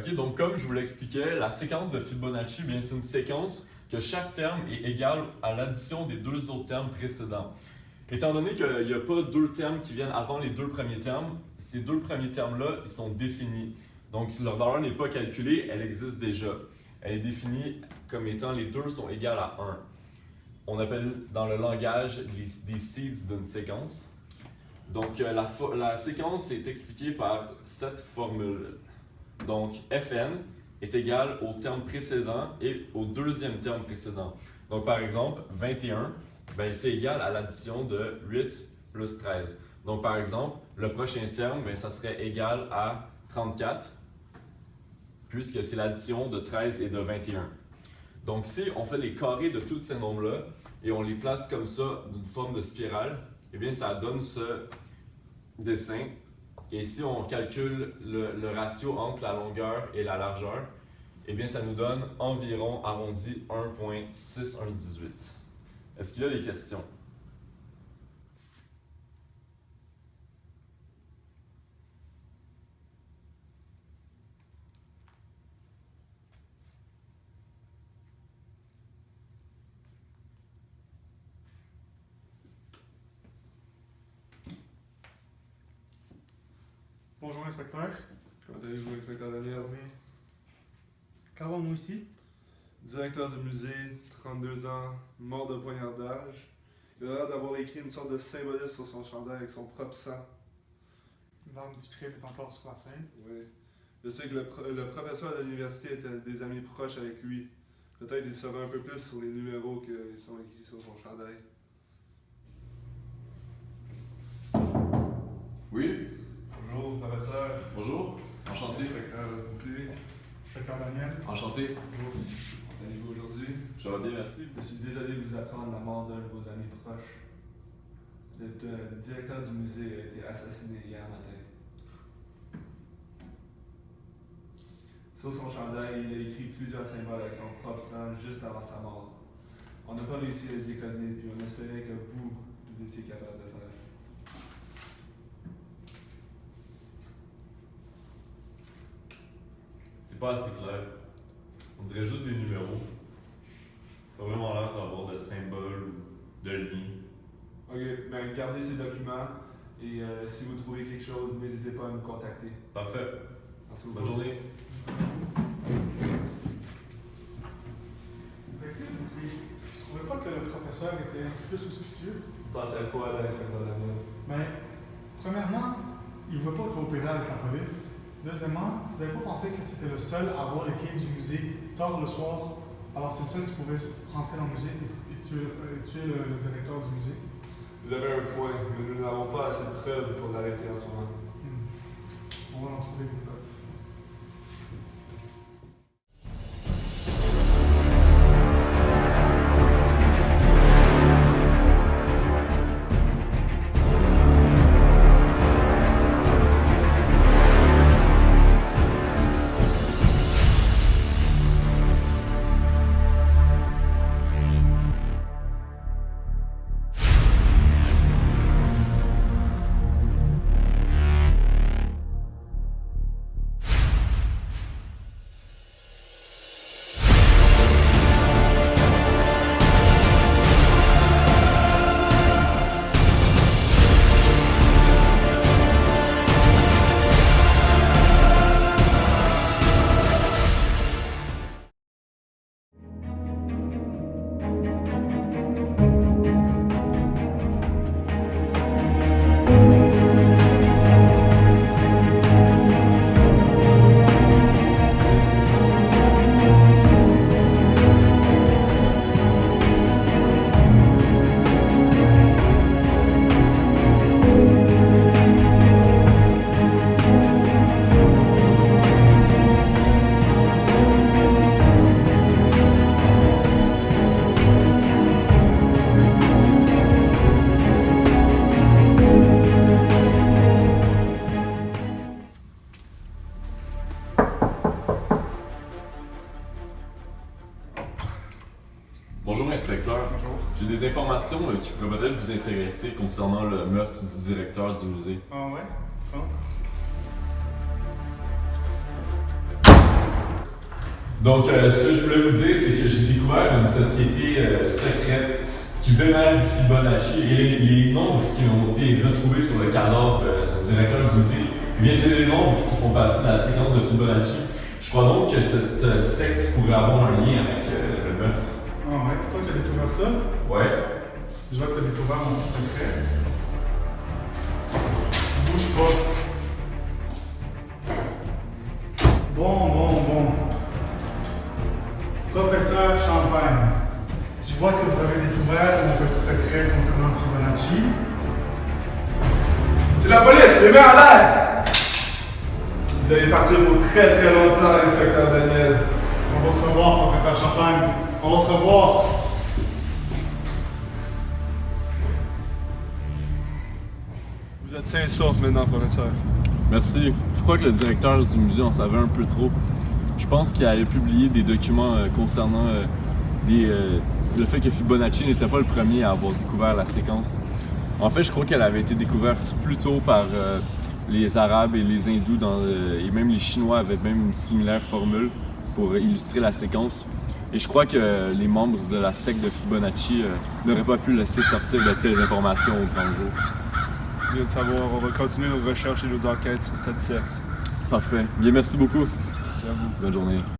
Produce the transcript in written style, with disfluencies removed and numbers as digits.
Ok, donc comme je vous l'expliquais, la séquence de Fibonacci, bien c'est une séquence que chaque terme est égal à l'addition des deux autres termes précédents. Étant donné qu'il n'y a pas deux termes qui viennent avant les deux premiers termes, ces deux premiers termes-là, ils sont définis. Donc si leur valeur n'est pas calculée, elle existe déjà. Elle est définie comme étant les deux sont égales à 1. On appelle dans le langage des seeds d'une séquence. Donc la séquence est expliquée par cette formule. Donc Fn est égal au terme précédent et au deuxième terme précédent. Donc par exemple, 21, ben, c'est égal à l'addition de 8 plus 13. Donc par exemple, le prochain terme, ben, ça serait égal à 34, puisque c'est l'addition de 13 et de 21. Donc si on fait les carrés de tous ces nombres-là et on les place comme ça d'une forme de spirale, eh bien ça donne ce dessin. Et si on calcule le ratio entre la longueur et la largeur, eh bien ça nous donne environ arrondi 1.6118. Est-ce qu'il y a des questions? Bonjour, inspecteur. Comment allez-vous, inspecteur Daniel? Oui. Qu'avons-nous ici? Directeur du musée, 32 ans, mort de poignardage. Il a l'air d'avoir écrit une sorte de symbolisme sur son chandail avec son propre sang. L'âme du crime est encore sur la scène. Oui. Je sais que le professeur de l'université était des amis proches avec lui. Peut-être qu'il saurait un peu plus sur les numéros qui sont écrits sur son chandail. Oui. Bonjour, professeur. Bonjour. Enchanté. Inspecteur Bouclé. Inspecteur Daniel. Enchanté. Bonjour. Comment allez-vous aujourd'hui? Je vais bien, merci. Je suis désolé de vous apprendre la mort d'un de vos amis proches. Le directeur du musée a été assassiné hier matin. Sur son chandail, il a écrit plusieurs symboles avec son propre sang juste avant sa mort. On n'a pas réussi à le décoder, puis on espérait que vous étiez capable de faire. C'est pas assez clair. On dirait juste des numéros. Pas vraiment l'air d'avoir de symboles ou de liens. Ok, ben gardez ces documents et si vous trouvez quelque chose, n'hésitez pas à nous contacter. Parfait. Merci beaucoup. Bonne journée. Vous ne trouvez pas que le professeur était un petit peu suspicieux? Vous pensez à quoi, là, inspecteur Daniel? Mais, premièrement, il ne veut pas coopérer avec la police. Deuxièmement, vous n'avez pas pensé que c'était le seul à avoir les clés du musée tard le soir? Alors c'est le seul qui pouvait rentrer dans le musée et tuer le directeur du musée? Vous avez un point, mais nous n'avons pas assez de preuves pour l'arrêter en ce moment. On va en trouver des preuves. Bonjour, inspecteur. Bonjour. J'ai des informations qui pourraient peut-être vous intéresser concernant le meurtre du directeur du musée. Ah ouais? Rentre. Donc, ce que je voulais vous dire, c'est que j'ai découvert une société secrète qui vénère Fibonacci et les nombres qui ont été retrouvés sur le cadavre du directeur du musée, eh bien, c'est des nombres qui font partie de la séquence de Fibonacci. Je crois donc que cette secte pourrait avoir un lien avec le meurtre. Ah ouais, c'est toi qui as découvert ça? Ouais. Je vois que tu as découvert mon petit secret. Bouge pas. Bon. Professeur Champagne, je vois que vous avez découvert mon petit secret concernant Fibonacci. C'est la police, les mains en l'air! Vous allez partir pour très très longtemps, inspecteur Daniel. On va se revoir, professeur Champagne. On va se revoir. Vous êtes sain et sauf maintenant, professeur. Merci. Je crois que le directeur du musée en savait un peu trop. Je pense qu'il allait publier des documents concernant le fait que Fibonacci n'était pas le premier à avoir découvert la séquence. En fait, je crois qu'elle avait été découverte plus tôt par les Arabes et les Hindous, et même les Chinois avaient même une similaire formule pour illustrer la séquence. Et je crois que les membres de la secte de Fibonacci n'auraient pas pu laisser sortir de telles informations au grand jour. Bien de savoir, on va continuer nos recherches et nos enquêtes sur cette secte. Parfait. Bien, merci beaucoup. Merci à vous. Bonne journée.